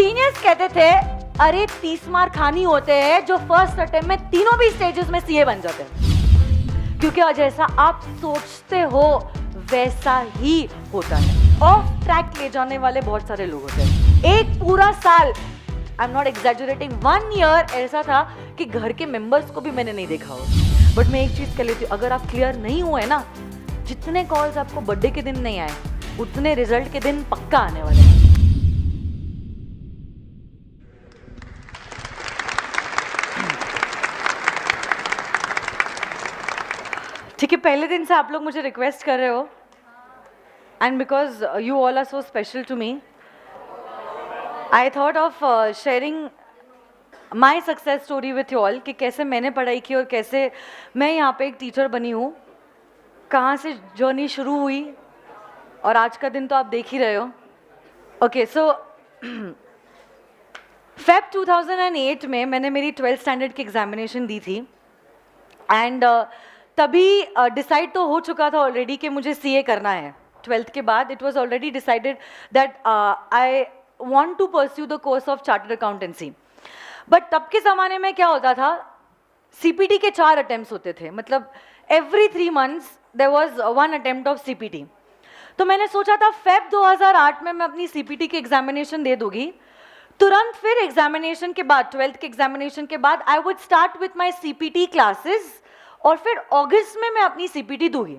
Seniors कहते थे अरे 30 मार्क खानी होते हैं जो फर्स्ट अटेम्प्ट में तीनों भी स्टेजेस में सीए बन जाते हैं, क्योंकि जैसा आप सोचते हो वैसा ही होता है। ऑफ ट्रैक ले जाने वाले बहुत सारे लोग होते हैं। एक पूरा साल, I am not exaggerating, 1 year ऐसा था कि घर के मेंबर्स को भी मैंने नहीं देखा हो। बट मैं एक चीज कह लेती हूँ, अगर आप क्लियर नहीं हुए ना, जितने कॉल्स आपको बर्थडे के दिन नहीं आए उतने रिजल्ट के दिन पक्का आने वाले हैं। ठीक है, पहले दिन से आप लोग मुझे रिक्वेस्ट कर रहे हो, and because you all are so special to me, I thought of sharing my success story with you all, कि कैसे मैंने पढ़ाई की और कैसे मैं यहाँ पे एक टीचर बनी हूँ, कहाँ से जर्नी शुरू हुई, और आज का दिन तो आप देख ही रहे हो। ओके, सो फेब 2008 में मैंने मेरी 12th स्टैंडर्ड की एग्जामिनेशन दी थी, एंड तभी डिसाइड तो हो चुका था ऑलरेडी कि मुझे सीए करना है। 12th के बाद it was already decided that I want to pursue the course of chartered accountancy. But तब के ज़माने में क्या होता था, सीपीटी के 4 अटेम्प्ट्स होते थे, मतलब every 3 months there was 1 attempt of CPT. तो मैंने सोचा था फेब 2008 में मैं अपनी सीपीटी की एग्जामिनेशन दे दूंगी, तुरंत फिर एग्जामिनेशन के बाद, 12th के एग्जामिनेशन के बाद I would start with my CPT classes, और फिर अगस्त में मैं अपनी सीपीटी दूंगी।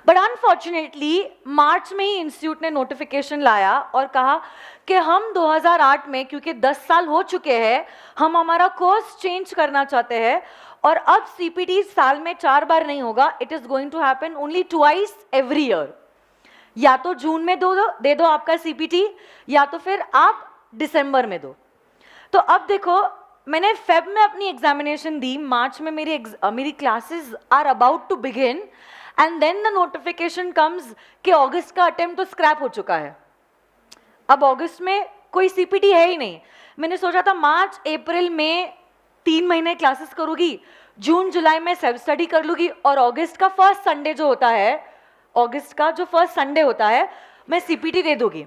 बट अनफॉर्चुनेटली मार्च में ही इंस्टीट्यूट ने नोटिफिकेशन लाया और कहा कि हम 2008 में, क्योंकि 10 साल हो चुके हैं, हम हमारा कोर्स चेंज करना चाहते हैं, और अब सीपीटी साल में 4 बार नहीं होगा, it is going to happen only twice every year. या तो जून में दे दो आपका सीपीटी, या तो फिर आप दिसंबर में दो। तो अब देखो, मैंने फेब में अपनी एग्जामिनेशन दी, मार्च में मेरी classes are about to begin, and then the notification comes कि अगस्त का अटेम्प्ट तो स्क्रैप हो चुका है। अब अगस्त में कोई सीपीटी है ही नहीं। मैंने सोचा था मार्च अप्रैल में 3 महीने क्लासेस करूँगी, जून जुलाई में सेल्फ स्टडी कर लूँगी, और अगस्त का फर्स्ट संडे जो होता है, अगस्त का जो फर्स्ट संडे होता है, मैं सीपीटी दे दूँगी।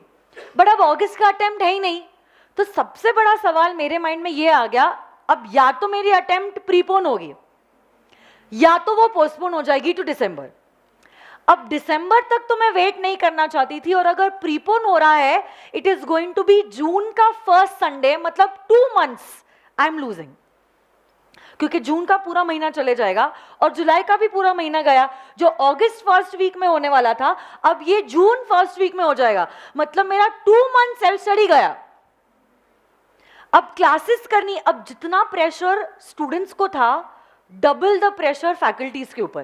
बट अब अगस्त का अटेम्प्ट है ही नहीं, तो सबसे बड़ा सवाल मेरे माइंड में ये आ गया, अब या तो मेरी अटेम्प्ट प्रीपोन होगी या तो वो पोस्टपोन हो जाएगी टू दिसंबर। अब दिसंबर तक तो मैं वेट नहीं करना चाहती थी, और अगर प्रीपोन हो रहा है, it is going to be June का फर्स्ट संडे, मतलब 2 मंथ्स आई एम लूजिंग, क्योंकि जून का पूरा महीना चले जाएगा और जुलाई का भी पूरा महीना गया। जो अगस्त फर्स्ट वीक में होने वाला था, अब ये जून फर्स्ट वीक में हो जाएगा, मतलब मेरा 2 मंथ सेल्फ स्टडी गया। अब क्लासेस करनी, अब जितना प्रेशर स्टूडेंट्स को था, डबल द प्रेशर फैकल्टीज के ऊपर,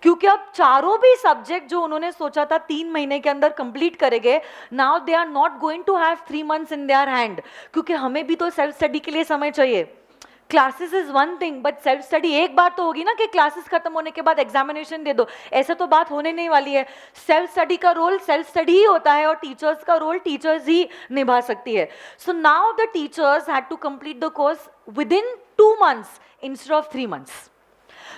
क्योंकि अब चारों भी सब्जेक्ट जो उन्होंने सोचा था 3 महीने के अंदर कंप्लीट करेंगे, now they are not going to have 3 months in their hand, क्योंकि हमें भी तो सेल्फ स्टडी के लिए समय चाहिए। Classes is one thing, but self study एक बार तो होगी ना कि क्लासेस खत्म होने के बाद एग्जामिनेशन दे दो, ऐसा तो बात होने नहीं वाली है। सेल्फ स्टडी का रोल सेल्फ स्टडी ही होता है, और टीचर्स का रोल टीचर्स ही निभा सकती है। So now the teachers had to complete the course within 2 months instead of 3 months.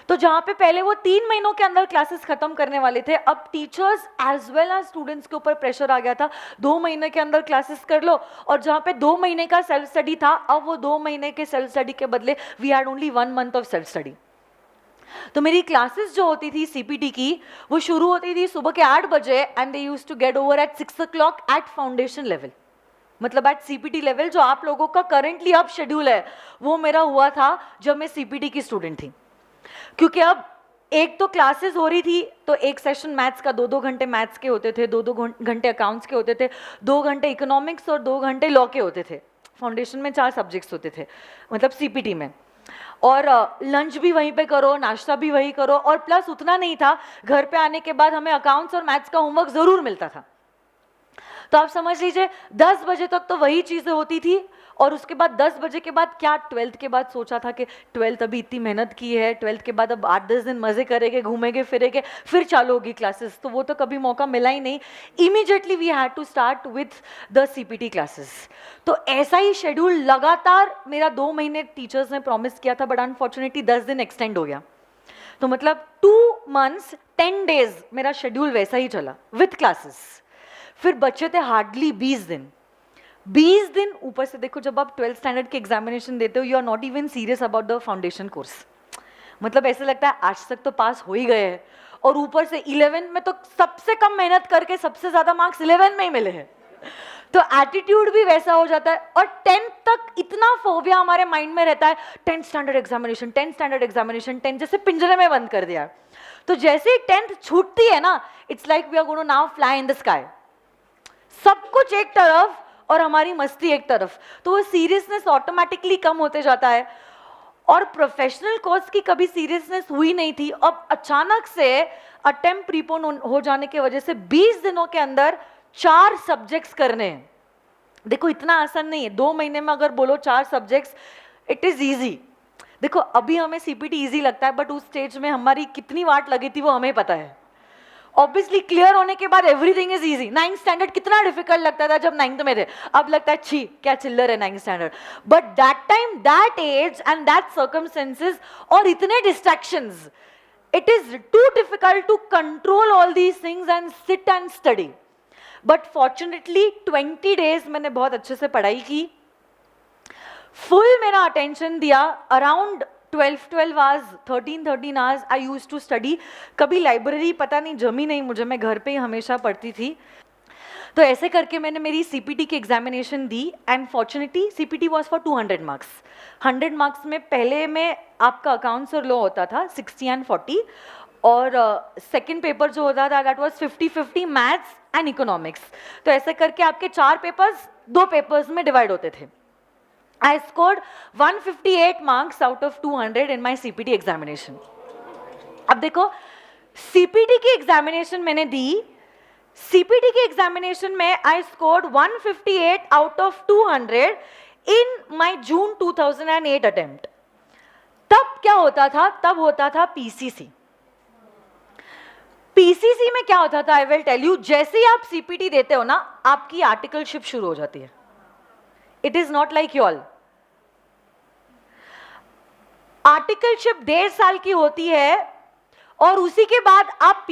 तो जहां पे पहले वो 3 महीनों के अंदर क्लासेस खत्म करने वाले थे, अब teachers as well as students के ऊपर प्रेशर आ गया था, 2 महीने के अंदर क्लासेस कर लो, और जहां पे 2 महीने का सेल्फ स्टडी था, अब वो 2 महीने के सेल्फ स्टडी के बदले we had only 1 month of self study. तो मेरी क्लासेस जो होती थी सीपीटी की, वो शुरू होती थी सुबह के 8 बजे, and they used to get over at 6 o'clock at foundation level, मतलब एट सीपीटी लेवल। जो आप लोगों का करंटली अब शेड्यूल है, वो मेरा हुआ था जब मैं सीपीटी की स्टूडेंट थी, क्योंकि अब एक तो क्लासेस हो रही थी, तो एक सेशन मैथ्स का 2-2 घंटे मैथ्स के होते थे, 2-2 घंटे अकाउंट्स के होते थे, 2 घंटे इकोनॉमिक्स और 2 घंटे लॉ के होते थे। फाउंडेशन में 4 सब्जेक्ट्स होते थे, मतलब सीपीटी में, और लंच भी वहीं पे करो, नाश्ता भी वही करो, और प्लस उतना नहीं था, घर पे आने के बाद हमें अकाउंट्स और मैथ्स का होमवर्क जरूर मिलता था। तो आप समझ लीजिए 10 बजे तक तो वही चीज़ें होती थी, और उसके बाद 10 बजे के बाद क्या, 12th के बाद सोचा था कि 12th अभी इतनी मेहनत की है, 12th के बाद अब 8-10 दिन मज़े करेंगे, घूमेंगे फिरेंगे, फिर चालू होगी क्लासेस, तो वो तो कभी मौका मिला ही नहीं। Immediately we had to start with the CPT classes. तो ऐसा ही शेड्यूल लगातार मेरा 2 महीने टीचर्स ने प्रॉमिस किया था, बट अनफॉर्चुनेटली 10 दिन एक्सटेंड हो गया, तो मतलब 2 months 10 days मेरा शेड्यूल वैसा ही चला विथ क्लासेस। फिर बचे थे हार्डली 20 दिन। 20 दिन ऊपर से देखो, जब आप 12th स्टैंडर्ड के एग्जामिनेशन देते हो, you are not even serious about the foundation course. मतलब ऐसे लगता है आज तक तो पास हो ही गए हैं, और ऊपर से 11 में तो सबसे कम मेहनत करके सबसे ज्यादा मार्क्स 11 में ही मिले हैं. तो एटीट्यूड भी वैसा हो जाता है. और 10th तक इतना फोबिया हमारे माइंड में रहता है, 10th standard examination, 10th standard examination, 10 जैसे पिंजरे में बंद कर दिया. तो जैसे ही 10th छूटती है ना, it's like we are going to now fly in the sky. सब कुछ एक तरफ और हमारी मस्ती एक तरफ, तो वो सीरियसनेस ऑटोमेटिकली कम होते जाता है. और प्रोफेशनल कोर्स की कभी सीरियसनेस हुई नहीं थी. अब अचानक से अटेम्प्ट प्रीपोन हो जाने की वजह से 20 दिनों के अंदर 4 सब्जेक्ट्स करने हैं. देखो इतना आसान नहीं है, 2 महीने में अगर बोलो 4 सब्जेक्ट्स, इट इज ईजी. देखो अभी हमें सीपीटी ईजी लगता है, बट उस स्टेज में हमारी कितनी वाट लगी थी वो हमें पता है. ऑब्वियसली क्लियर होने के बाद everything is easy. 9th standard कितना डिफिकल्ट लगता था जब 9th में थे, अब लगता है छी क्या चिल्लर है 9th standard. But that time, that age and that circumstances और इतने distractions, it is too difficult to control all these things and sit and study. But fortunately 20 days मैंने बहुत अच्छे से पढ़ाई की, फुल मेरा अटेंशन दिया. Around 12 hours, 13 hours I use to study. कभी लाइब्रेरी पता नहीं जमी नहीं मुझे, मैं घर पे ही हमेशा पढ़ती थी. तो ऐसे करके मैंने मेरी सीपीटी की examination the. And fortunately CPT was for 200 marks. 100 marks में पहले में आपका अकाउंट्स और लॉ होता था 60 and 40, और सेकंड पेपर जो होता था that was 50-50 maths and economics. तो ऐसे करके आपके 4 पेपर्स 2 पेपर्स में डिवाइड होते थे. I scored 158 marks out of 200 in my CPT examination. अब देखो CPT की एग्जामिनेशन मैंने दी. CPT की एग्जामिनेशन में I scored 158 out of 200 in my June 2008 attempt. तब क्या होता था? तब होता था PCC. PCC में क्या होता था? I will tell you. जैसे ही आप CPT देते हो ना, आपकी आर्टिकलशिप शुरू हो जाती है. It is not like you all. Articleship 1.5 साल की होती है, और उसी के बाद आप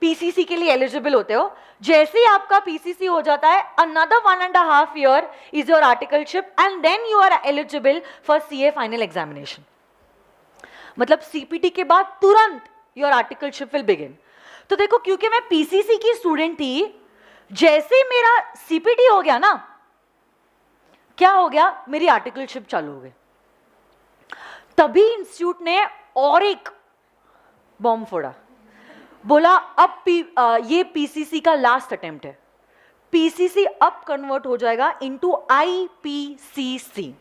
पीसीसी के लिए एलिजिबल होते हो. जैसे ही आपका पीसीसी हो जाता है, another 1.5 year is your articleship and then you are eligible for CA final examination. मतलब सीपीटी के बाद तुरंत your articleship will begin. तो देखो क्योंकि मैं पीसीसी की स्टूडेंट थी, जैसे ही मेरा सीपीटी हो गया ना, क्या हो गया? मेरी आर्टिकलशिप चालू हो गई. तभी इंस्टीट्यूट ने और एक बॉम्ब फोड़ा. बोला अब ये पीसीसी का लास्ट अटेम्प्ट है. पीसीसी अब कन्वर्ट हो जाएगा इनटू आईपीसीसी,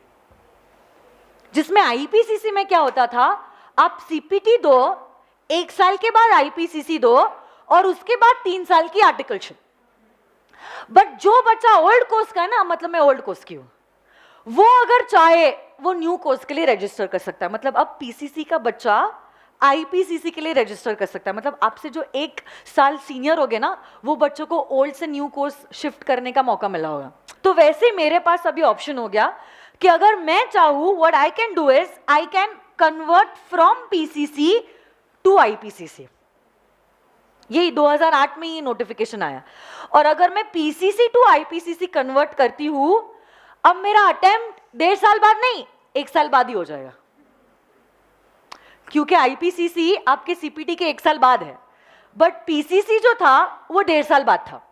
जिसमें आईपीसीसी में क्या होता था? आप सीपीटी दो, 1 साल के बाद आईपीसीसी दो, और उसके बाद 3 साल की आर्टिकलशिप. बट जो बच्चा ओल्ड कोर्स का है ना, मतलब मैं ओल्ड कोर्स की हूं, वो अगर चाहे वो न्यू कोर्स के लिए रजिस्टर कर सकता है. मतलब अब पीसीसी का बच्चा आईपीसीसी के लिए रजिस्टर कर सकता है. मतलब आपसे जो 1 साल सीनियर हो गए ना, वो बच्चों को ओल्ड से न्यू कोर्स शिफ्ट करने का मौका मिला होगा. तो वैसे मेरे पास अभी ऑप्शन हो गया कि अगर मैं चाहूँ, what I can do is I can convert from PCC to IPCC. यही 2008 में ये नोटिफिकेशन आया. और अगर मैं पीसीसी टू आईपीसीसी कन्वर्ट करती हूँ, अब मेरा अटेम्प्ट 1.5 साल बाद नहीं, 1 साल बाद ही हो जाएगा, क्योंकि आईपीसीसी आपके सीपीटी के 1 साल बाद है, बट पीसीसी जो था वो 1.5 साल बाद था.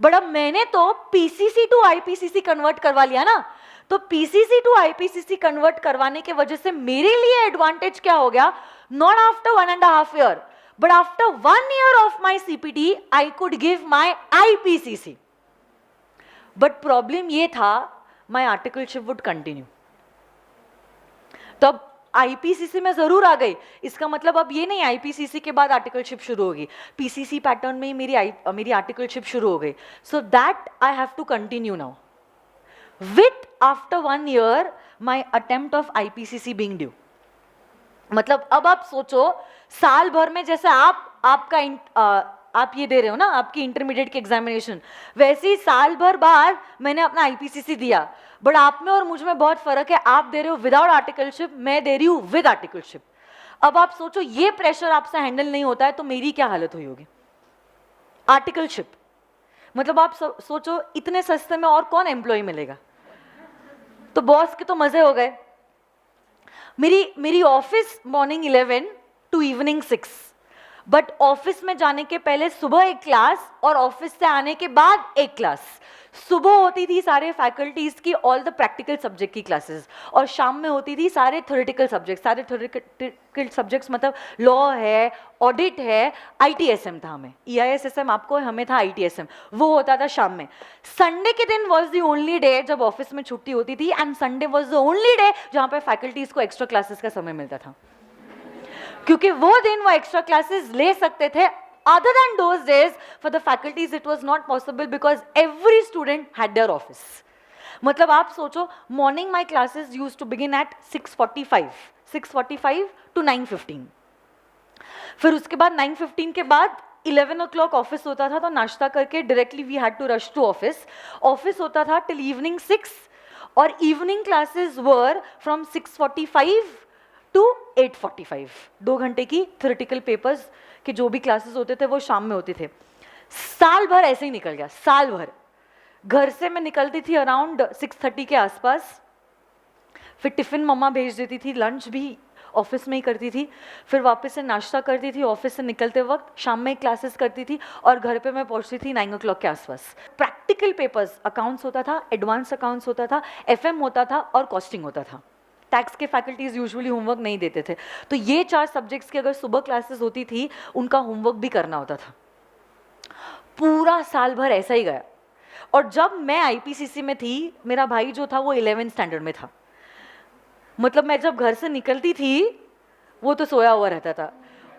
बट अब मैंने तो पीसीसी टू आईपीसीसी कन्वर्ट करवा लिया ना. तो पीसीसी टू आईपीसीसी कन्वर्ट करवाने के वजह से मेरे लिए एडवांटेज क्या हो गया? Not after 1.5 year, but after 1 year of my CPT, I could give my IPCC. But problem ये था, my articleship would continue. तो अब आईपीसीसी में जरूर आ गई. इसका मतलब अब ये नहीं आईपीसीसी के बाद आर्टिकलशिप शुरू होगी, पीसीसी पैटर्न में ही मेरी आर्टिकलशिप शुरू हो गई. So that I have to continue now with after 1 year my attempt of IPCC being due. मतलब अब आप सोचो, साल भर में जैसे आप ये दे रहे हो ना आपकी इंटरमीडिएट की एग्जामिनेशन, वैसे ही साल भर बाद मैंने अपना आईपीसीसी दिया. बट आप में और मुझ में बहुत फर्क है. आप दे रहे हो विदाउट आर्टिकलशिप, मैं दे रही हूँ विद आर्टिकलशिप. अब आप सोचो ये प्रेशर आपसे हैंडल नहीं होता है तो मेरी क्या हालत हुई होगी. आर्टिकलशिप मतलब आप सोचो इतने सस्ते में और कौन एम्प्लॉय मिलेगा। तो बॉस के तो मजे हो गए। मेरी office morning 11 to evening 6, but office में जाने के पहले सुबह एक क्लास और ऑफिस से आने के बाद एक क्लास। सुबह होती थी सारे फैकल्टीज की ऑल द प्रैक्टिकल सब्जेक्ट की क्लासेस, और शाम में होती थी सारे थ्योरेटिकल सब्जेक्ट। सारे थ्योरेटिकल सब्जेक्ट्स मतलब लॉ है, ऑडिट है, ITSM था हमें, EISSM आपको, हमें था ITSM, वो होता था शाम में। संडे के दिन वॉज द ओनली डे जब ऑफिस में छुट्टी होती थी, and Sunday was the only day जहाँ पे फैकल्टीज को एक्स्ट्रा क्लासेस का समय मिलता था, क्योंकि वो दिन वो एक्स्ट्रा क्लासेस ले सकते थे। Other than those days, for the faculties it was not possible because every student had their office. मतलब आप सोचो, morning my classes used to begin at 6:45 to 9:15. फिर उसके बाद 9:15 के बाद 11 o'clock ऑफिस होता था, तो नाश्ता करके directly we had to rush to office. Office होता था टिल इवनिंग 6, और evening classes were from 6:45 to 8:45। 2 घंटे की थ्योरेटिकल पेपर्स के जो भी क्लासेस होते थे वो शाम में होते थे। साल भर ऐसे ही निकल गया, साल भर। घर से मैं निकलती थी अराउंड 6:30 के आसपास, फिर टिफिन मम्मा भेज देती थी, लंच भी ऑफिस में ही करती थी, फिर वापस से नाश्ता करती थी ऑफिस से निकलते वक्त, शाम में क्लासेस करती थी, और घर पे मैं पहुंचती थी 9 o'clock के आसपास। प्रैक्टिकल पेपर्स, अकाउंट्स होता था, एडवांस अकाउंट्स होता था, FM होता था, और कॉस्टिंग होता था। टैक्स के फैकल्टीज यूजुअली होमवर्क नहीं देते थे, तो ये 4 सब्जेक्ट्स की अगर सुबह क्लासेस होती थी, उनका होमवर्क भी करना होता था। पूरा साल भर ऐसा ही गया। और जब मैं IPCC में थी, मेरा भाई जो था वो 11th स्टैंडर्ड में था। मतलब मैं जब घर से निकलती थी वो तो सोया हुआ रहता था,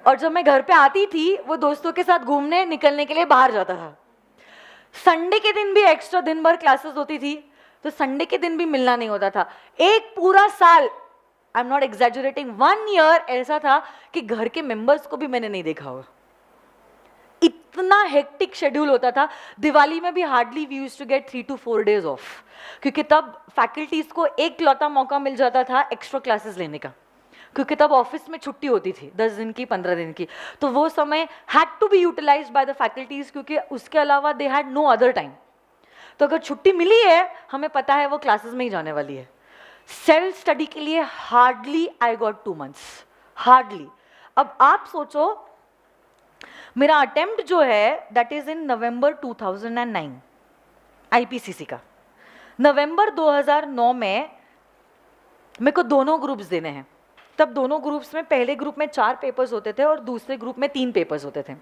और जब मैं घर पे आती थी वो दोस्तों के साथ घूमने निकलने के लिए बाहर जाता था। संडे के दिन भी एक्स्ट्रा दिन भर क्लासेस होती थी, तो संडे के दिन भी मिलना नहीं होता था। एक पूरा साल, आई एम नॉट एग्जैजुरेटिंग, 1 year ऐसा था कि घर के मेंबर्स को भी मैंने नहीं देखा होगा। इतना हेक्टिक शेड्यूल होता था। दिवाली में भी hardly we used to get 3 to 4 days off, क्योंकि तब फैकल्टीज को एक लौता मौका मिल जाता था एक्स्ट्रा क्लासेस लेने का, क्योंकि तब ऑफिस में छुट्टी होती थी 10 दिन की, 15 दिन की, तो वो समय had to be utilised by the faculties, क्योंकि उसके अलावा they had no other time. तो अगर छुट्टी मिली है, हमें पता है वो क्लासेस में ही जाने वाली है। सेल्फ स्टडी के लिए hardly I got 2 months, hardly. अब आप सोचो, मेरा अटेम्प्ट जो है that is in November 2009 IPCC का। नवंबर 2009 में मेरे को दोनों ग्रुप्स देने हैं। तब दोनों ग्रुप्स में, पहले ग्रुप में 4 पेपर्स होते थे और दूसरे ग्रुप में 3 पेपर्स होते थे।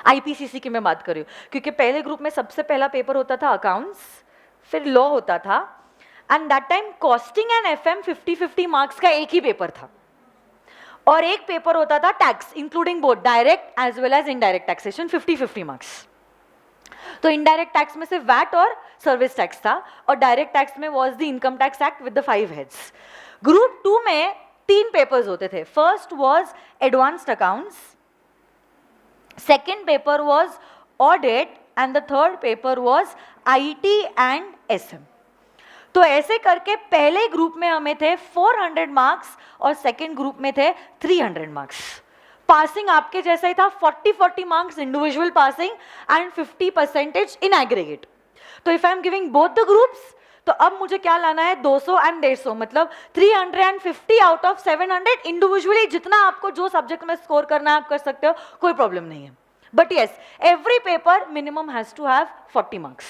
IPCC की मैं बात कर रही हूँ, क्योंकि पहले ग्रुप में सबसे पहला पेपर होता था अकाउंट्स, फिर लॉ होता था, and that time costing and FM 50-50 marks का एक ही पेपर था, और एक पेपर होता था tax, including both direct as well as indirect taxation, 50-50 marks. तो इनडायरेक्ट टैक्स में सिर्फ वैट और सर्विस टैक्स था, और डायरेक्ट टैक्स में was the income tax act with the 5 heads। Group 2 में 3 पेपर्स होते थे। First was advanced accounts, second paper was audit, and the third paper was IT and SM। तो ऐसे करके पहले ग्रुप में हमें थे 400 मार्क्स और सेकेंड ग्रुप में थे 300 मार्क्स। पासिंग आपके जैसा ही था, 40-40 marks individual passing and 50% in aggregate. तो if I am giving both the groups, तो अब मुझे क्या लाना है, 200 एंड 150, मतलब 350 आउट ऑफ 700। इंडिविजुअली जितना आपको जो सब्जेक्ट में स्कोर करना है आप कर सकते हो, कोई प्रॉब्लम नहीं है। But yes, every paper minimum has to have 40 marks.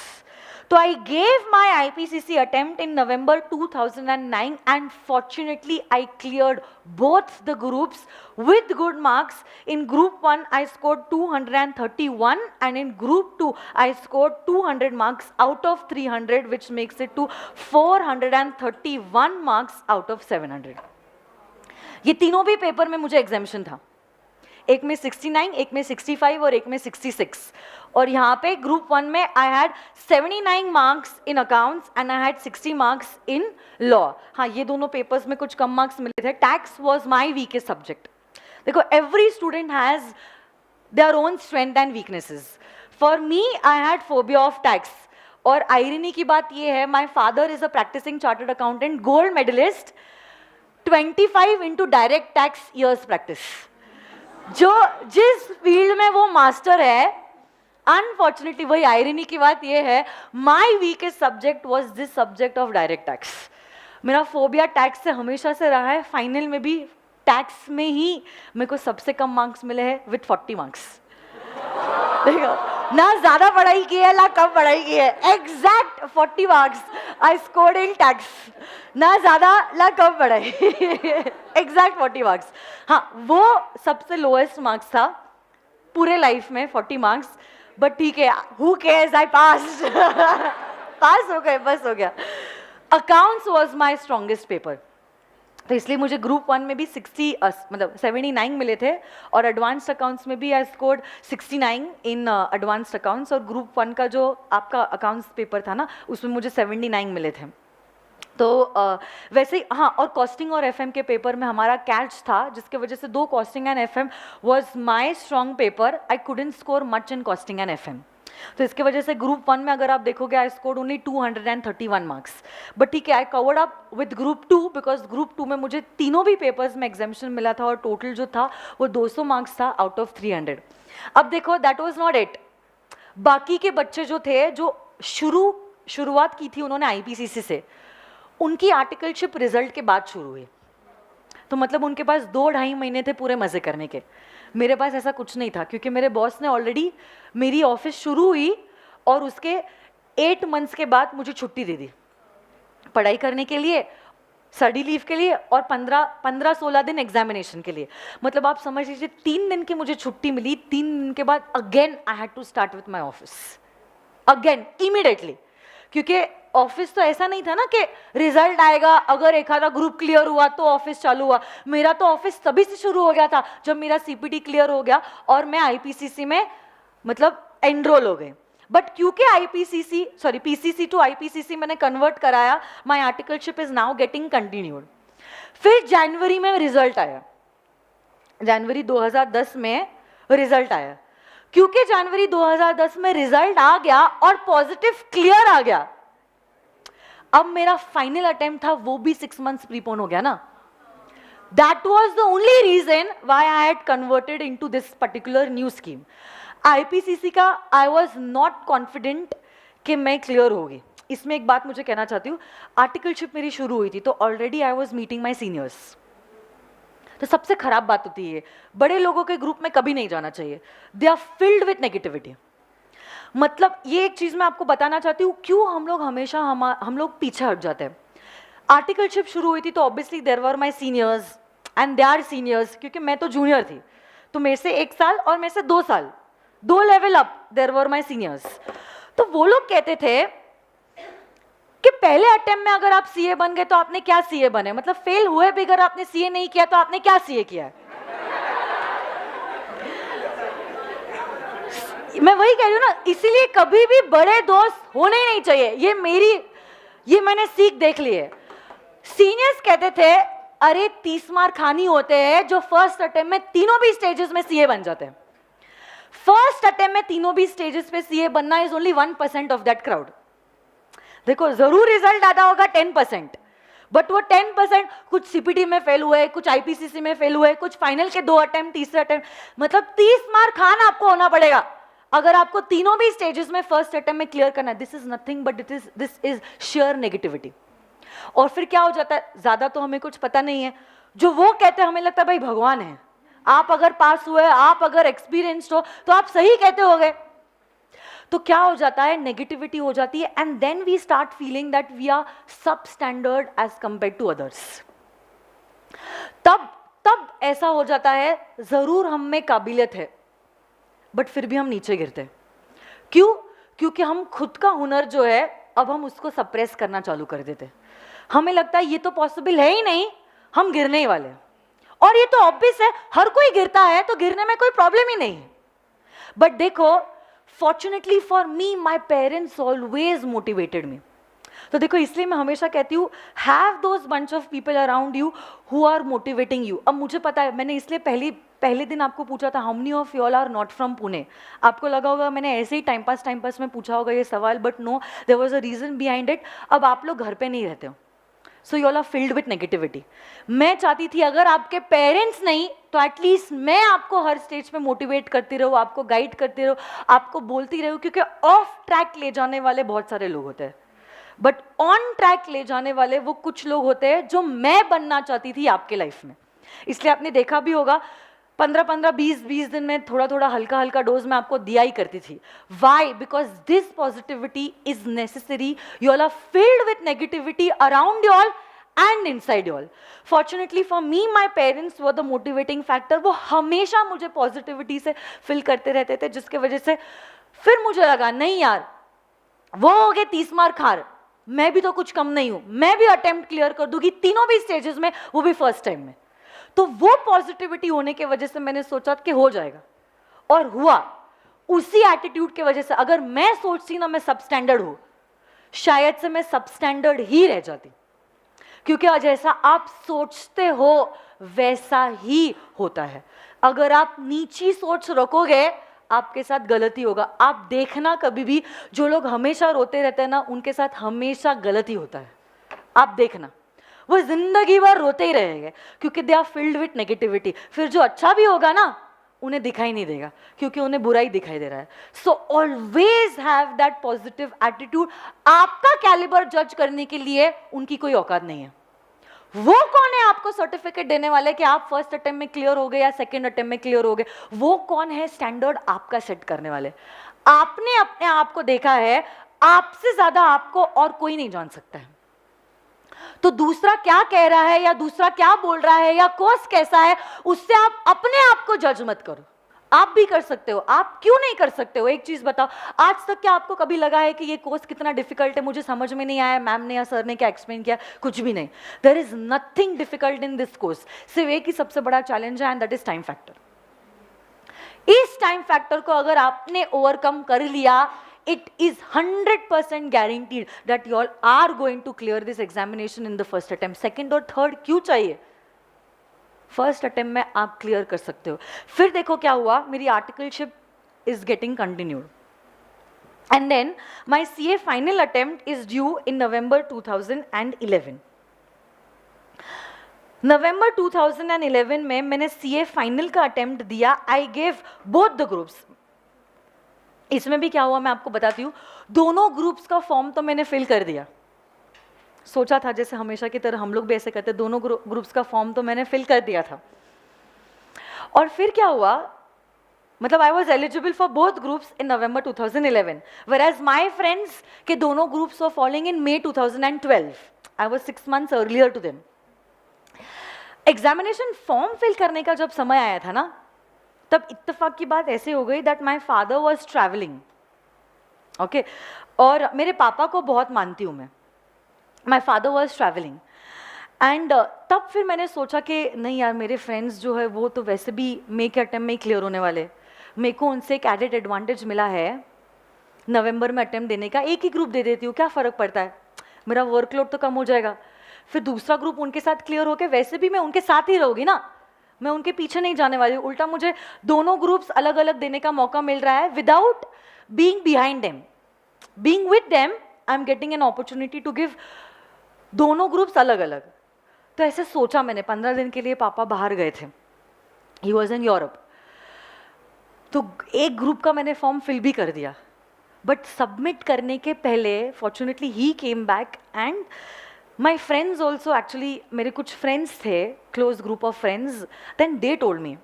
So I gave my IPCC attempt in November 2009, and fortunately I cleared both the groups with good marks. In group 1 I scored 231, and in group 2 I scored 200 marks out of 300, which makes it to 431 marks out of 700. ये तीनों भी paper में मुझे एग्जामिशन था, एक में 69, एक में 65 और एक में 66। और यहाँ पे ग्रुप 1 में I had 79 marks in accounts and I had 60 marks in law. हाँ, ये दोनों पेपर्स में कुछ कम मार्क्स मिले थे। Tax was my weakest subject. देखो, every student has their own strength and weaknesses. For me I had phobia of tax, और irony की बात ये है, my father is a practicing chartered accountant, gold medalist, 25 into direct tax years practice. जो जिस field में वो master है, अनफॉर्चुनेटली वही आयरनी की बात ये है, my weakest subject was this subject of direct tax. मेरा फोबिया टैक्स से हमेशा से रहा है. फाइनल में भी टैक्स में ही मेरे को सबसे कम मार्क्स मिले हैं विथ 40 मार्क्स. देखो, ना ज्यादा पढ़ाई की है ना कम पढ़ाई की है, exact 40 marks I scored in tax. ना ज्यादा ना कम पढ़ाई, एग्जैक्ट 40 मार्क्स. हाँ, वो सबसे लोएस्ट मार्क्स था पूरे लाइफ में, 40 मार्क्स. बट ठीक है, हु केयर्स, आई पास. पास हो गए, बस हो गया. Accounts was my strongest paper. तो इसलिए मुझे ग्रुप 1 में भी 79 मिले थे, और एडवांस्ड अकाउंट्स में भी I scored 69 in advanced accounts. और ग्रुप 1 का जो आपका अकाउंट्स पेपर था ना, उसमें मुझे 79 मिले थे. तो वैसे ही हाँ, और कॉस्टिंग और एफएम के पेपर में हमारा कैच था, जिसके वजह से दो costing and FM was my strong paper. I couldn't score much in costing and FM. तो इसके वजह से ग्रुप 1 में अगर आप देखोगे I scored only 231 marks. But ठीक है, I covered up with group 2 because group 2 में मुझे तीनों भी पेपर्स में एग्जामिशन मिला था, और टोटल जो था वो 200 मार्क्स था आउट ऑफ 300. अब देखो, दैट वाज नॉट इट. बाकी के बच्चे जो थे, जो शुरुआत की थी उन्होंने आईपीसीसी से, उनकी आर्टिकलशिप रिजल्ट के बाद शुरू हुई. तो मतलब उनके पास 2-2.5 महीने थे पूरे मजे करने के. मेरे पास ऐसा कुछ नहीं था, क्योंकि मेरे बॉस ने ऑलरेडी, मेरी ऑफिस शुरू हुई और उसके 8 मंथ्स के बाद मुझे छुट्टी दे दी पढ़ाई करने के लिए, स्टडी लीव के लिए, और 15-16 दिन एग्जामिनेशन के लिए. मतलब आप समझ लीजिए 3 दिन की मुझे छुट्टी मिली. 3 दिन के बाद again I had to start with my office again immediately. क्योंकि ऑफिस तो ऐसा नहीं था ना कि रिजल्ट आएगा, अगर एक आधा ग्रुप क्लियर हुआ तो ऑफिस चालू हुआ. मेरा तो ऑफिस तभी से शुरू हो गया था जब मेरा सीपीटी क्लियर हो गया और मैं आईपीसीसी में मतलब एनरोल हो गए. बट क्योंकि पीसीसी टू आईपीसीसी मैंने कन्वर्ट कराया, my articleship is now getting continued. फिर जनवरी में रिजल्ट आया, जनवरी 2010 में रिजल्ट आया. क्योंकि जनवरी 2010 में रिजल्ट आ गया और पॉजिटिव क्लियर आ गया, अब मेरा फाइनल अटेम्प्ट था वो भी 6 मंथ्स प्रीपोन हो गया ना. That was the only reason why I had converted into this particular new scheme. IPCC का आई वॉज नॉट कॉन्फिडेंट कि मैं क्लियर होगी. इसमें एक बात मुझे कहना चाहती हूँ, आर्टिकलशिप मेरी शुरू हुई थी तो already I was meeting my seniors. तो सबसे खराब बात होती है, बड़े लोगों के ग्रुप में कभी नहीं जाना चाहिए. They are filled with negativity. मतलब ये एक चीज मैं आपको बताना चाहती हूँ, क्यों हम लोग हमेशा हम लोग पीछे हट जाते हैं. आर्टिकलशिप शुरू हुई थी तो obviously there were my seniors and they are seniors, क्योंकि मैं तो जूनियर थी. तो मेरे से 1 साल और मेरे से 2 साल, 2 level up there were my seniors. तो वो लोग कहते थे कि पहले अटेम्प्ट में अगर आप सीए बन गए तो आपने क्या सीए बने, मतलब फेल हुए भी अगर आपने सीए नहीं किया तो आपने क्या सीए किया है. मैं वही कह रही हूँ ना, इसीलिए कभी भी बड़े दोस्त होने ही नहीं चाहिए. ये मैंने सीख देख ली है. सीनियर्स कहते थे अरे 30 मार्क खानी होते हैं जो फर्स्ट अटेम्प्ट में तीनों भी स्टेजेस में सीए बन जाते हैं. फर्स्ट अटेम्प्ट में तीनों भी स्टेजेस पे सीए बनना is only 1% of that crowd. देखो, जरूर रिजल्ट आता होगा 10%, बट वो 10% कुछ सीपीटी में फेल हुए, कुछ आईपीसीसी में फेल हुए, कुछ फाइनल के 2 अटेम्प्ट, तीसरे अटेम्प्ट, मतलब 30 मार्क खान आपको होना पड़ेगा अगर आपको तीनों भी स्टेजेस में फर्स्ट अटेम्प्ट में क्लियर करना है. This is nothing but this is share negativity. और फिर क्या हो जाता है, ज्यादा तो हमें कुछ पता नहीं है, जो वो कहते हैं हमें लगता है भाई भगवान है, आप अगर पास हुए, आप अगर एक्सपीरियंस्ड हो तो आप सही कहते होगे. तो क्या हो जाता है, नेगेटिविटी हो जाती है, and then we start feeling that we are substandard as compare to others. तब ऐसा हो जाता है, जरूर हम में काबिलियत है बट फिर भी हम नीचे गिरते हैं. क्यों? क्योंकि हम खुद का हुनर जो है अब हम उसको सप्रेस करना चालू कर देते. हमें लगता है ये तो पॉसिबल है ही नहीं, हम गिरने ही वाले हैं. और ये तो ऑब्वियस है, हर कोई गिरता है तो गिरने में कोई प्रॉब्लम ही नहीं है. बट देखो, fortunately for me my parents always motivated me. तो देखो, इसलिए मैं हमेशा कहती हूँ, have those bunch of people around you who are motivating you. अब मुझे पता है, मैंने इसलिए पहले दिन आपको पूछा था, how many of you all are not from Pune. आपको लगा होगा मैंने ऐसे ही टाइम पास में पूछा होगा ये सवाल, but no, there was a reason behind it. अब आप लोग घर पे नहीं रहते हो, so you all are filled with negativity. मैं चाहती थी अगर आपके पेरेंट्स नहीं तो एटलीस्ट मैं आपको हर स्टेज पे मोटिवेट करती रहूँ, आपको गाइड करती रहूँ, आपको बोलती रहूँ, क्योंकि ऑफ ट्रैक ले जाने वाले बहुत सारे लोग होते हैं, बट ऑन ट्रैक ले जाने वाले वो कुछ लोग होते हैं जो मैं बनना चाहती थी आपके लाइफ में। इसलिए आपने देखा भी होगा 15-15, 20-20 दिन में थोड़ा थोड़ा हल्का हल्का डोज मैं आपको दिया ही करती थी। Why? Because this positivity is necessary. You all are filled with negativity around you all and inside you all. Fortunately for me, my parents were the motivating factor. वो हमेशा मुझे पॉजिटिविटी से फिल करते रहते थे, जिसके वजह से फिर मुझे लगा नहीं यार, वो हो गए 30 मार्क हार, मैं भी तो कुछ कम नहीं हूं, मैं भी अटेम्प्ट क्लियर कर दूंगी तीनों भी स्टेजेस में, वो भी फर्स्ट टाइम में। तो वो पॉजिटिविटी होने की वजह से मैंने सोचा कि हो जाएगा, और हुआ। उसी एटीट्यूड की वजह से अगर मैं सोचती ना मैं सब स्टैंडर्ड हूं, शायद से मैं सब स्टैंडर्ड ही रह जाती, क्योंकि जैसा आप सोचते हो वैसा ही होता है। अगर आप नीची सोच रखोगे आपके साथ गलती होगा। आप देखना कभी भी जो लोग हमेशा रोते रहते हैं ना, उनके साथ हमेशा गलती होता है। आप देखना वो जिंदगी भर रोते ही रहेंगे, क्योंकि they are filled with negativity. फिर जो अच्छा भी होगा ना उन्हें दिखाई नहीं देगा, क्योंकि उन्हें बुराई दिखाई दे रहा है। So always have that positive attitude. आपका कैलिबर जज करने के लिए उनकी कोई औकात नहीं है। वो कौन है आपको सर्टिफिकेट देने वाले कि आप फर्स्ट अटेम्प्ट में क्लियर हो गए या सेकंड अटेम्प्ट में क्लियर हो गए? वो कौन है स्टैंडर्ड आपका सेट करने वाले? आपने अपने आप को देखा है, आपसे ज्यादा आपको और कोई नहीं जान सकता है। तो दूसरा क्या कह रहा है या दूसरा क्या बोल रहा है या कोर्स कैसा है, उससे आप अपने आप को जज मत करो। आप भी कर सकते हो, आप क्यों नहीं कर सकते हो? एक चीज बताओ, आज तक क्या आपको कभी लगा है कि ये कोर्स कितना डिफिकल्ट है, मुझे समझ में नहीं आया, मैम ने या सर ने क्या एक्सप्लेन किया? कुछ भी नहीं। There is nothing difficult in this course. सिर्फ एक ही सबसे बड़ा चैलेंज है, and that is time factor. इस टाइम फैक्टर को अगर आपने ओवरकम कर लिया, it is 100% guaranteed that you all are going to clear this examination in the first attempt. Second और third क्यों चाहिए? फर्स्ट अटेम्प्ट में आप क्लियर कर सकते हो। फिर देखो क्या हुआ, मेरी articleship is getting continued, and then my CA final attempt is due in November 2011। November 2011 में मैंने CA फाइनल का अटेम्प्ट दिया। I gave both the groups. इसमें भी क्या हुआ मैं आपको बताती हूँ। दोनों ग्रुप्स का फॉर्म तो मैंने फिल कर दिया, सोचा था जैसे हमेशा की तरह हम लोग भी ऐसे करते, दोनों ग्रुप्स का फॉर्म तो मैंने फिल कर दिया था। और फिर क्या हुआ, मतलब I was eligible for both groups in November 2011, whereas my friends के दोनों groups were following in May 2012. I was 6 months earlier to them. Examination form fill करने का जब समय आया था ना, तब इत्तेफाक की बात ऐसे हो गई that my father was travelling, okay, और मेरे पापा को बहुत मानती हूँ मैं। My father was travelling, and तब फिर मैंने सोचा कि नहीं यार, मेरे फ्रेंड्स जो है वो तो वैसे भी मे के अटेम्प्ट में ही क्लियर होने वाले, मेरे को उनसे एक एडेड एडवांटेज मिला है नवंबर में अटेम्प्ट देने का। एक ही ग्रुप दे देती हूँ, क्या फ़र्क पड़ता है, मेरा वर्कलोड तो कम हो जाएगा। फिर दूसरा ग्रुप उनके साथ क्लियर होके वैसे भी मैं उनके साथ ही रहूँगी ना, मैं उनके पीछे नहीं जाने वाली हूँ। उल्टा मुझे दोनों ग्रुप्स अलग अलग देने का मौका मिल रहा है, without being behind them, being with them I am getting an opportunity to give दोनों ग्रुप्स अलग अलग। तो ऐसे सोचा मैंने, 15 दिन के लिए पापा बाहर गए थे, ही वॉज इन यूरोप, तो एक ग्रुप का मैंने फॉर्म फिल भी कर दिया, बट सबमिट करने के पहले फॉर्चुनेटली ही came back, and my friends also, actually मेरे कुछ फ्रेंड्स थे, close group of friends, then they told me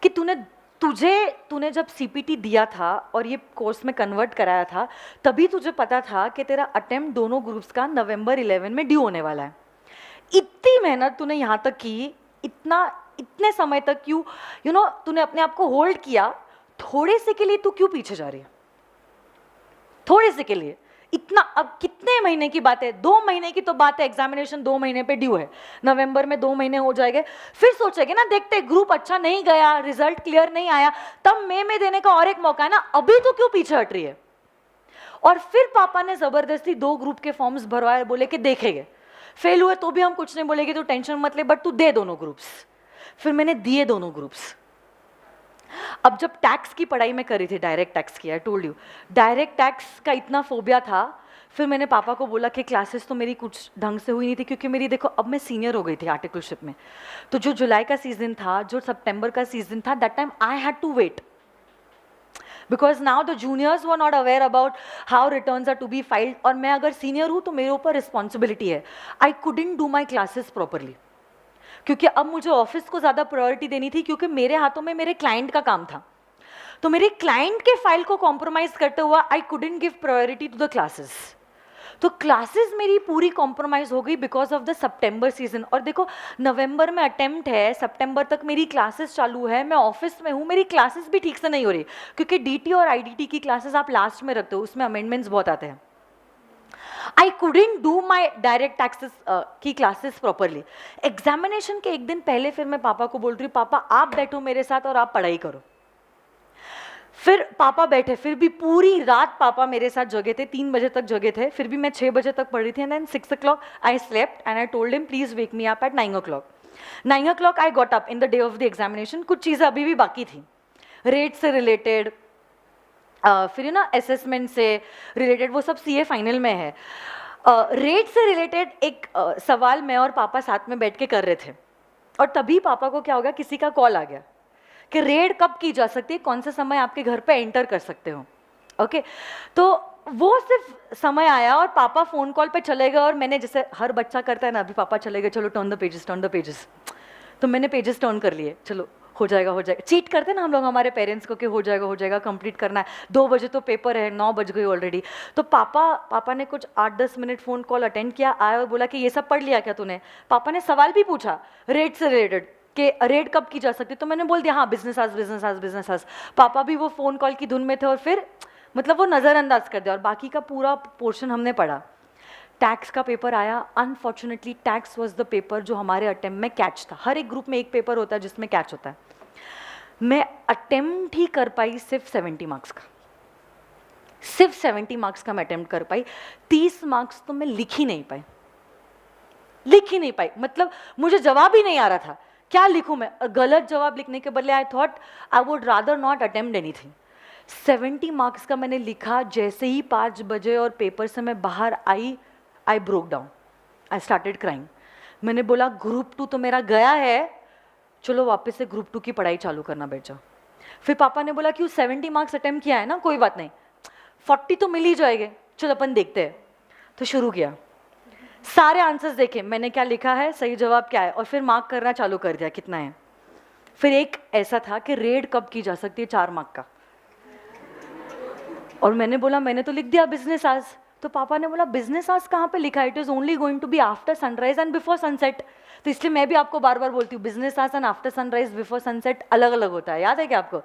कि तूने जब CPT दिया था और ये कोर्स में कन्वर्ट कराया था, तभी तुझे पता था कि तेरा अटेम्प्ट दोनों ग्रुप्स का November 11 में ड्यू होने वाला है। इतनी मेहनत तूने यहाँ तक की, इतने समय तक क्यों, तूने अपने आप को होल्ड किया, थोड़े से के लिए तू क्यों पीछे जा रही है? थोड़े से के लिए इतना, अब कितने महीने की बात है, 2 महीने की तो बात है, एग्जामिनेशन 2 महीने पे ड्यू है, नवंबर में 2 महीने हो जाएंगे। फिर सोचेंगे ना, देखते ग्रुप अच्छा नहीं गया, रिजल्ट क्लियर नहीं आया, तब मई में देने का और एक मौका है ना, अभी तो क्यों पीछे हट रही है? और फिर पापा ने जबरदस्ती 2 ग्रुप के फॉर्म्स भरवाए, बोले कि देखेंगे, फेल हुए तो भी हम कुछ नहीं बोलेंगे, तो टेंशन मत ले, बट तू दे दोनों ग्रुप्स। फिर मैंने दिए दोनों ग्रुप्स। अब जब टैक्स की पढ़ाई में करी थी, डायरेक्ट टैक्स की, I told you, direct tax का इतना फोबिया था, फिर मैंने पापा को बोला कि क्लासेस तो मेरी कुछ ढंग से हुई नहीं थी, क्योंकि मेरी देखो अब मैं सीनियर हो गई थी आर्टिकलशिप में, तो जो जुलाई का सीजन था, जो सितंबर का सीजन था, that time I had to wait, because now the juniors were not aware about how returns are to be filed, और मैं अगर सीनियर हूँ तो मेरे ऊपर रिस्पॉन्सिबिलिटी है. I couldn't do my classes properly, क्योंकि अब मुझे ऑफिस को ज़्यादा प्रायोरिटी देनी थी, क्योंकि मेरे हाथों में मेरे क्लाइंट का काम था. तो मेरे क्लाइंट के फाइल को कॉम्प्रोमाइज करते हुआ I couldn't give priority to the classes. तो क्लासेस मेरी पूरी कॉम्प्रोमाइज हो गई बिकॉज ऑफ द सितंबर सीजन. और देखो नवंबर में अटेम्प्ट है, सितंबर तक मेरी क्लासेस चालू है, मैं ऑफिस में हूँ, मेरी क्लासेस भी ठीक से नहीं हो रही, क्योंकि डीटी और आईडीटी की क्लासेस आप लास्ट में रखते हो, उसमें अमेंडमेंट्स बहुत आते हैं. I couldn't do my direct taxes की क्लासेस प्रॉपरली. एग्जामिनेशन के एक दिन पहले फिर मैं पापा को बोल रही हूँ, पापा आप बैठो मेरे साथ और आप पढ़ाई करो. फिर पापा बैठे, फिर भी पूरी रात पापा मेरे साथ जगे थे, 3 बजे तक जगे थे, फिर भी मैं 6 बजे तक पढ़ रही थी. And then 6 o'clock I slept and I told him please wake me up at 9 o'clock. 9 o'clock I got up in the day of the examination. कुछ चीज़ें अभी भी बाकी थी, रेट से रिलेटेड, फिर ना असेसमेंट से रिलेटेड, वो सब सीए फाइनल में है. रेट से रिलेटेड एक सवाल मैं और पापा साथ में बैठ के कर रहे थे, और तभी पापा को क्या हो गया, किसी का कॉल आ गया कि रेड कब की जा सकती है, कौन सा समय आपके घर पे एंटर कर सकते हो. ओके तो वो सिर्फ समय आया और पापा फ़ोन कॉल पे चले गए, और मैंने जैसे हर बच्चा करता है ना, अभी पापा चले गए, चलो टर्न द पेजेस, तो मैंने पेजेस टर्न कर लिए, चलो हो जाएगा. चीट करते ना हम लोग हमारे पेरेंट्स को कि हो जाएगा, कंप्लीट करना है, 2 बजे तो पेपर है, 9 बज गई ऑलरेडी. तो पापा ने कुछ 8-10 मिनट फ़ोन कॉल अटेंड किया, आया और बोला कि ये सब पढ़ लिया क्या तूने. पापा ने सवाल भी पूछा रेट से रिलेटेड कि रेट कब की जा सकती है, तो मैंने बोल दिया हाँ बिजनेस आज. पापा भी वो फ़ोन कॉल की धुन में थे, और फिर मतलब वो नज़रअंदाज कर दिया, और बाकी का पूरा पोर्शन हमने पढ़ा. टैक्स का पेपर आया. Unfortunately tax was the paper जो हमारे अटेम्प्ट में कैच था. हर एक ग्रुप में एक पेपर होता है जिसमें कैच होता है. मैं अटेम्प्ट ही कर पाई सिर्फ 70 मार्क्स का, सिर्फ 70 मार्क्स का मैं अटेम्प्ट कर पाई. 30 मार्क्स तो मैं लिख ही नहीं पाई. मतलब मुझे जवाब ही नहीं आ रहा था, क्या लिखूं मैं. गलत जवाब लिखने के बदले I thought I would rather not attempt anything. 70 marks का मैंने लिखा. जैसे ही 5 बजे और पेपर से मैं बाहर आई, I broke down, I started crying. मैंने बोला ग्रुप 2 तो मेरा गया है, चलो वापस से ग्रुप 2 की पढ़ाई चालू करना बैठ जाओ. फिर पापा ने बोला क्यों, 70 मार्क्स अटेम्प्ट किया है ना, कोई बात नहीं, 40 तो मिल ही जाएंगे, चलो अपन देखते हैं. तो शुरू किया, सारे आंसर्स देखे मैंने क्या लिखा है, सही जवाब क्या है, और फिर मार्क करना चालू कर दिया कितना है. फिर एक ऐसा था कि रेड कब की जा सकती है, 4 मार्क का, और मैंने बोला मैंने तो लिख दिया बिजनेस आज. तो पापा ने बोला बिजनेस आज कहाँ पे लिखा है, it is only going to be after sunrise and before sunset. तो इसलिए मैं भी आपको बार बार बोलती हूँ बिजनेस आज and after sunrise before sunset अलग अलग होता है, याद है क्या आपको.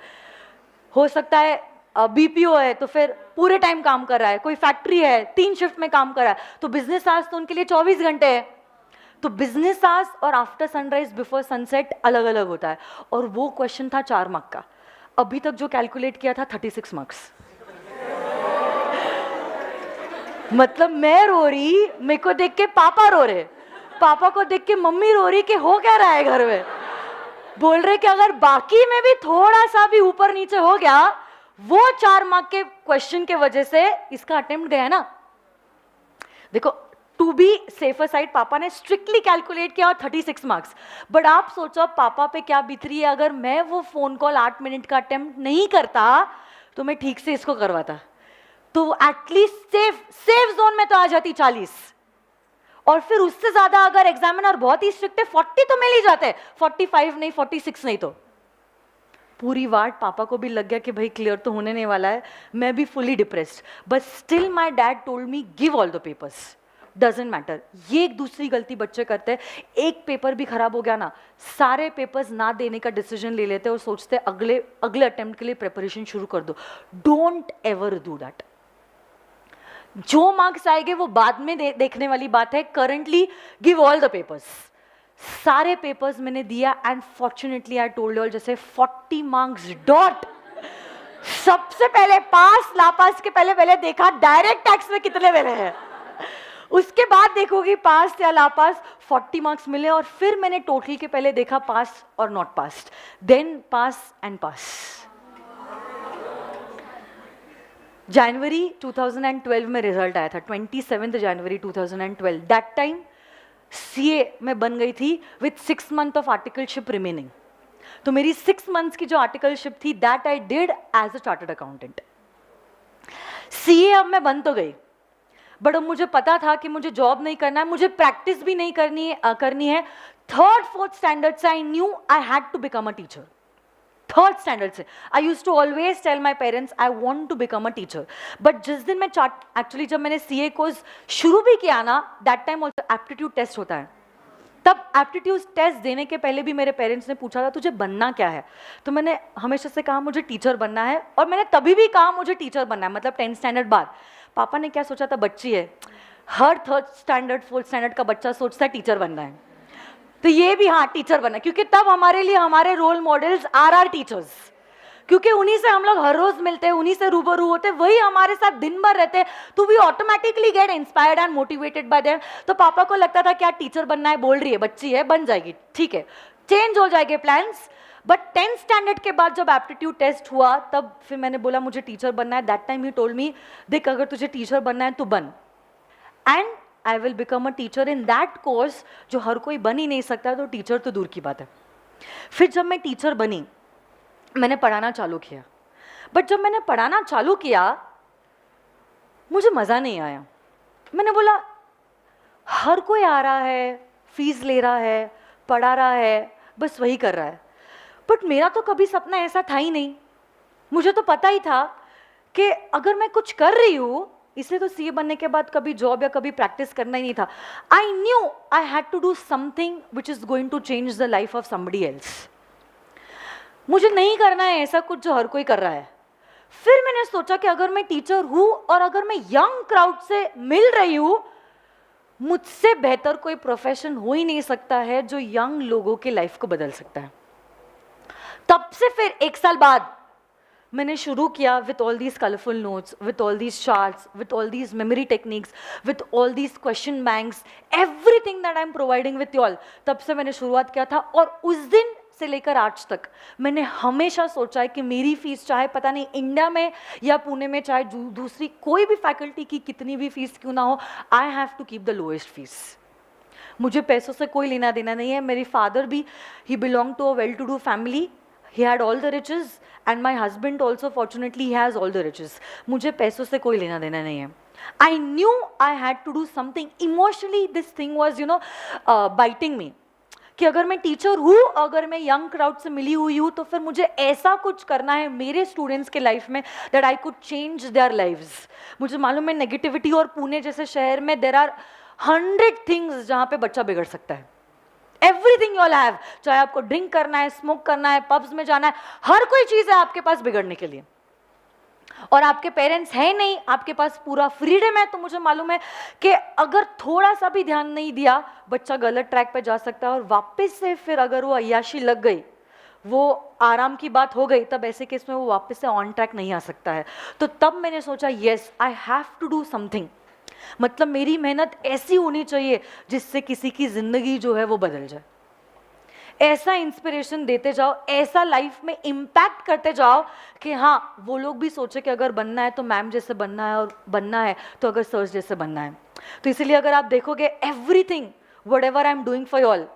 हो सकता है बीपीओ है तो फिर पूरे टाइम काम कर रहा है, कोई फैक्ट्री है 3 शिफ्ट में काम कर रहा है, तो बिजनेस आज तो उनके लिए 24 घंटे है. तो बिजनेस आज और आफ्टर सनराइज बिफोर सनसेट अलग अलग होता है. और वो क्वेश्चन था 4 मार्क का. अभी तक जो कैलकुलेट किया था 36 मार्क्स. मतलब मैं रो रही, मेरे को देख के पापा रो रहे, पापा को देख के मम्मी रो रही कि हो क्या रहा है घर में. बोल रहे कि अगर बाकी में भी थोड़ा सा भी ऊपर नीचे हो गया, वो 4 मार्क के क्वेश्चन के वजह से इसका अटेम्प्ट गया ना. देखो टू बी सेफर साइड पापा ने स्ट्रिक्टली कैलकुलेट किया और 36 मार्क्स. बट आप सोचो पापा पे क्या बीत रही है, अगर मैं वो फोन कॉल 8 मिनट का अटेम्प्ट नहीं करता तो मैं ठीक से इसको करवाता, तो एटलीस्ट सेफ जोन में तो आ जाती 40. और फिर उससे ज्यादा अगर एग्जामिनर बहुत ही स्ट्रिक्ट है 40 तो मिल ही जाते हैं, 45 नहीं 46 नहीं. तो पूरी वाट पापा को भी लग गया कि भाई क्लियर तो होने नहीं वाला है. मैं भी fully depressed, but still my dad told me give all the papers, doesn't matter. ये एक दूसरी गलती बच्चे करते हैं, एक पेपर भी खराब हो गया ना, सारे पेपर्स ना देने का डिसीजन ले लेते और सोचते अगले अटेम्प्ट के लिए प्रिपरेशन शुरू कर दो. Don't ever do that. जो मार्क्स आएंगे वो बाद में देखने वाली बात है. Currently give all the papers. सारे पेपर्स मैंने दिया and fortunately I told all, जैसे 40 मार्क्स डॉट. सबसे पहले पास लापास के पहले देखा डायरेक्ट टैक्स में कितने मिले हैं, उसके बाद देखोगी पास या लापास. 40 मार्क्स मिले और फिर मैंने टोटल के पहले देखा पास और not pass, then pass and pass. जनवरी 2012 में रिजल्ट आया था, 27 जनवरी 2012। दैट टाइम सीए में बन गई थी with 6 month of articleship remaining. तो मेरी 6 मंथ्स की जो आर्टिकलशिप थी that I did as a chartered accountant. CA अब मैं बन तो गई, बट अब मुझे पता था कि मुझे जॉब नहीं करना है, मुझे प्रैक्टिस भी नहीं करनी है। थर्ड फोर्थ स्टैंडर्ड से I knew I had to become a teacher. Third standard से I use to always tell my parents I want to become a teacher. But जिस दिन मैं एक्चुअली जब मैंने सीए कोर्स शुरू भी किया ना, that time also aptitude test होता है। तब एप्टीट्यूड टेस्ट देने के पहले भी मेरे पेरेंट्स ने पूछा था तुझे बनना क्या है, तो मैंने हमेशा से कहा मुझे टीचर बनना है। और मैंने तभी भी कहा मुझे टीचर बनना है, मतलब 10th स्टैंडर्ड बाद। पापा ने क्या सोचा था, बच्ची है, हर थर्ड स्टैंडर्ड फोर्थ स्टैंडर्ड का बच्चा सोचता है टीचर बनना है, तो ये भी हाँ टीचर बनना है। क्योंकि तब हमारे लिए हमारे रोल मॉडल्स आर टीचर्स, क्योंकि उन्हीं से हम लोग हर रोज मिलते हैं, उन्हीं से रूबरू होते हैं, वही हमारे साथ दिन भर रहते हैं, तो we automatically get inspired and motivated by them. तो पापा को लगता था क्या टीचर बनना है, बोल रही है, बच्ची है, बन जाएगी, ठीक है, चेंज हो जाएंगे प्लान्स। बट 10th स्टैंडर्ड के बाद जब एप्टीट्यूड टेस्ट हुआ, तब फिर मैंने बोला मुझे टीचर बनना है। That time he told me, देख अगर तुझे टीचर बनना है तो बन, and I will become a teacher in that course, जो हर कोई बन ही नहीं सकता, तो टीचर तो दूर की बात है। फिर जब मैं टीचर बनी, मैंने पढ़ाना चालू किया। बट जब मैंने पढ़ाना चालू किया, मुझे मज़ा नहीं आया। मैंने बोला हर कोई आ रहा है, फीस ले रहा है, पढ़ा रहा है, बस वही कर रहा है, बट मेरा तो कभी सपना ऐसा था ही नहीं। मुझे तो पता ही था कि अगर मैं कुछ कर रही हूँ, इसलिए तो सीए बनने के बाद कभी जॉब या कभी प्रैक्टिस करना ही नहीं था। I knew I had to do something which is going to change the life of somebody else. मुझे नहीं करना है ऐसा कुछ जो हर कोई कर रहा है। फिर मैंने सोचा कि अगर मैं टीचर हूं और अगर मैं यंग क्राउड से मिल रही हूं, मुझसे बेहतर कोई प्रोफेशन हो ही नहीं सकता है जो यंग लोगों की लाइफ को बदल सकता है। तब से फिर 1 साल बाद मैंने शुरू किया with all these colourful notes, with all these charts, with all these memory techniques, with all these question banks, everything that I am providing with you all. तब से मैंने शुरुआत किया था, और उस दिन से लेकर आज तक मैंने हमेशा सोचा है कि मेरी फीस, चाहे पता नहीं इंडिया में या पुणे में, चाहे दूसरी कोई भी फैकल्टी की कितनी भी फीस क्यों ना हो, I have to keep the lowest fees. मुझे पैसों से कोई लेना देना नहीं है। मेरी फादर भी, he belong to a well to do family, he had all the riches, and my husband also fortunately he has all the riches. मुझे पैसों से कोई लेना देना नहीं है। I knew I had to do something. Emotionally this thing was biting me, कि अगर मैं टीचर हूँ, अगर मैं यंग क्राउड से मिली हुई हूँ, तो फिर मुझे ऐसा कुछ करना है मेरे स्टूडेंट्स के लाइफ में that I could change their lives. मुझे मालूम है नेगेटिविटी, और पुणे जैसे शहर में देयर आर 100 थिंग्स जहाँ पे बच्चा बिगड़ सकता है। एवरीथिंग यू ऑल हैव, चाहे आपको ड्रिंक करना है, स्मोक करना है, पब्स में जाना है, हर कोई चीज है आपके पास बिगड़ने के लिए। और आपके पेरेंट्स हैं नहीं, आपके पास पूरा फ्रीडम है। तो मुझे मालूम है कि अगर थोड़ा सा भी ध्यान नहीं दिया, बच्चा गलत ट्रैक पे जा सकता है, और वापस से फिर अगर वो अय्याशी लग गई, वो आराम की बात हो गई, तब ऐसे केस में वो वापस से ऑन ट्रैक नहीं आ सकता है। तो तब मैंने सोचा yes I have to do something, मतलब मेरी मेहनत ऐसी होनी चाहिए जिससे किसी की जिंदगी जो है वो बदल जाए। ऐसा इंस्पिरेशन देते जाओ, ऐसा लाइफ में इम्पैक्ट करते जाओ कि हाँ वो लोग भी सोचे कि अगर बनना है तो मैम जैसे बनना है, और बनना है तो अगर सर जैसे बनना है। तो इसलिए अगर आप देखोगे everything what ever I am doing for all,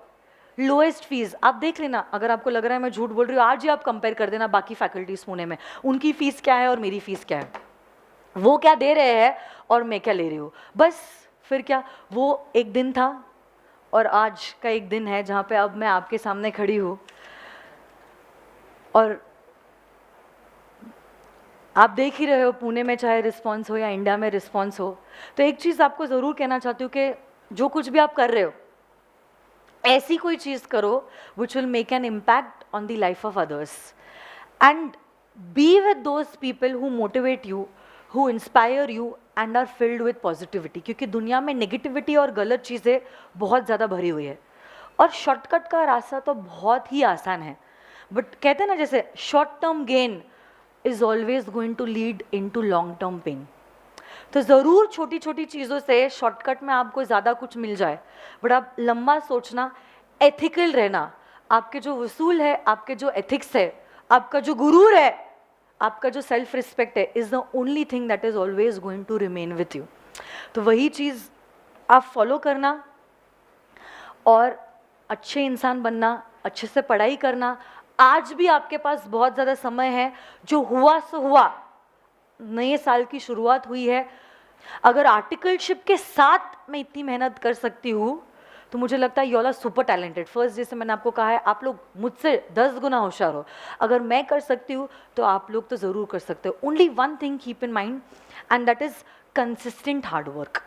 lowest fees आप देख लेना। अगर आपको लग रहा है मैं झूठ बोल रही हूँ, आज ही आप कंपेयर कर देना बाकी फैकल्टीज पुणे में, उनकी फीस क्या है और मेरी फीस क्या है, वो क्या दे रहे हैं और मैं क्या ले रही हूँ। बस फिर क्या, वो एक दिन था और आज का एक दिन है जहाँ पे अब मैं आपके सामने खड़ी हूँ, और आप देख ही रहे हो पुणे में चाहे रिस्पॉन्स हो या इंडिया में रिस्पॉन्स हो। तो एक चीज़ आपको ज़रूर कहना चाहती हूँ कि जो कुछ भी आप कर रहे हो, ऐसी कोई चीज़ करो which will make an impact on the life of others, and be with those people who motivate you, who inspire you and are filled with positivity। क्योंकि दुनिया में नेगेटिविटी और गलत चीज़ें बहुत ज़्यादा भरी हुई है, और शॉर्टकट का रास्ता तो बहुत ही आसान है, बट कहते हैं ना जैसे short term gain is always going to lead into long term pain. तो ज़रूर छोटी छोटी चीज़ों से शॉर्टकट में आपको ज़्यादा कुछ मिल जाए, बट आप लंबा सोचना, एथिकल रहना, आपके जो वसूल है, आपके जो एथिक्स है, आपका जो गुरूर है, आपका जो सेल्फ रिस्पेक्ट है is the only thing that is always going to remain with you. तो वही चीज़ आप फॉलो करना और अच्छे इंसान बनना, अच्छे से पढ़ाई करना. आज भी आपके पास बहुत ज़्यादा समय है, जो हुआ सो हुआ, नए साल की शुरुआत हुई है. अगर आर्टिकलशिप के साथ मैं इतनी मेहनत कर सकती हूँ तो मुझे लगता है you all are super talented. First जैसे मैंने आपको कहा है, आप लोग मुझसे 10 गुना होशियार हो. अगर मैं कर सकती हूँ तो आप लोग तो ज़रूर कर सकते हो. Only one thing keep in mind and that is consistent hard work.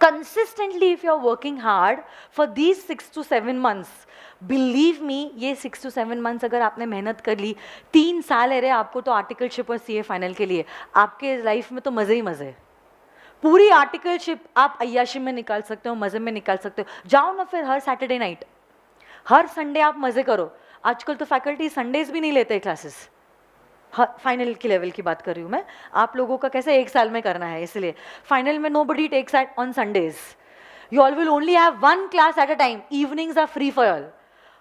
Consistently, if you're working hard for these 6 to 7 months, believe me, ये 6 to 7 months अगर आपने मेहनत कर ली, 3 साल है रे आपको तो आर्टिकलशिप और CA फाइनल के लिए, आपके लाइफ में तो मज़े ही मज़े. पूरी आर्टिकलशिप आप अय्याशी में निकाल सकते हो, मज़े में निकाल सकते हो. जाओ ना फिर हर सैटरडे नाइट, हर संडे आप मज़े करो. आजकल तो फैकल्टी संडेज भी नहीं लेते क्लासेस. फाइनल की लेवल की बात कर रही हूँ मैं. आप लोगों का कैसे 1 साल में करना है, इसलिए फाइनल में nobody takes on Sundays. You all will only have 1 class at a time. Evenings are free for all.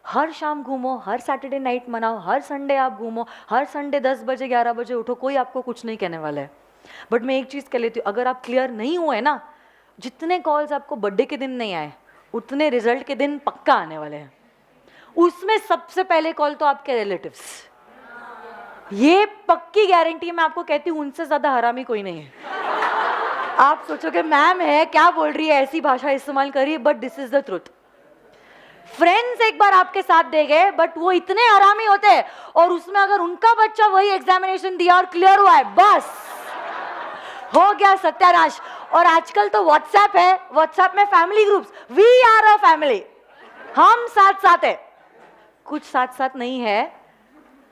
हर शाम घूमो, हर सैटरडे नाइट मनाओ, हर संडे आप घूमो, हर संडे 10 बजे 11 बजे उठो. कोई आपको कुछ नहीं कहने वाला है. बट मैं एक चीज़ कह लेती हूँ, अगर आप क्लियर नहीं हुए ना, जितने कॉल्स आपको बर्थडे के दिन नहीं आए उतने रिजल्ट के दिन पक्का आने वाले हैं. उसमें सबसे पहले कॉल तो आपके रिलेटिव्स. ये पक्की गारंटी मैं आपको कहती हूँ, उनसे ज्यादा हरामी कोई नहीं है. आप सोचोगे मैम है क्या बोल रही है, ऐसी भाषा इस्तेमाल करिए, but this is the truth. Friends एक बार आपके साथ दे गए, बट वो इतने हरामी होते हैं, और उसमें अगर उनका बच्चा वही एग्जामिनेशन दिया और क्लियर हुआ है, बस हो गया सत्यानाश. और आजकल तो व्हाट्सएप है, व्हाट्सएप में family groups, we are a family, हम साथ साथ है. कुछ साथ साथ नहीं है,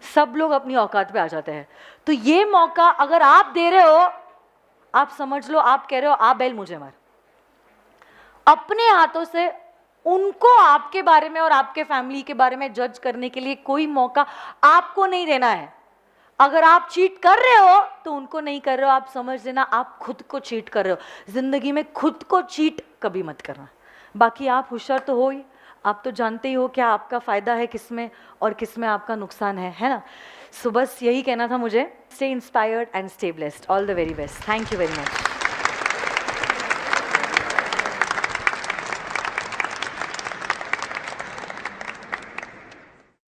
सब लोग अपनी औकात पे आ जाते हैं. तो ये मौका अगर आप दे रहे हो, आप समझ लो आप कह रहे हो आ बैल मुझे मार. अपने हाथों से उनको आपके बारे में और आपके फैमिली के बारे में जज करने के लिए कोई मौका आपको नहीं देना है. अगर आप चीट कर रहे हो तो उनको नहीं कर रहे हो, आप समझ लेना आप खुद को चीट कर रहे हो. जिंदगी में खुद को चीट कभी मत करना. बाकी आप होशियार तो हो ही, आप तो जानते ही हो क्या आपका फ़ायदा है किसमें और किसमें आपका नुकसान है ना. सो बस यही कहना था मुझे. Stay inspired and stay blessed. All the very best. Thank you very much.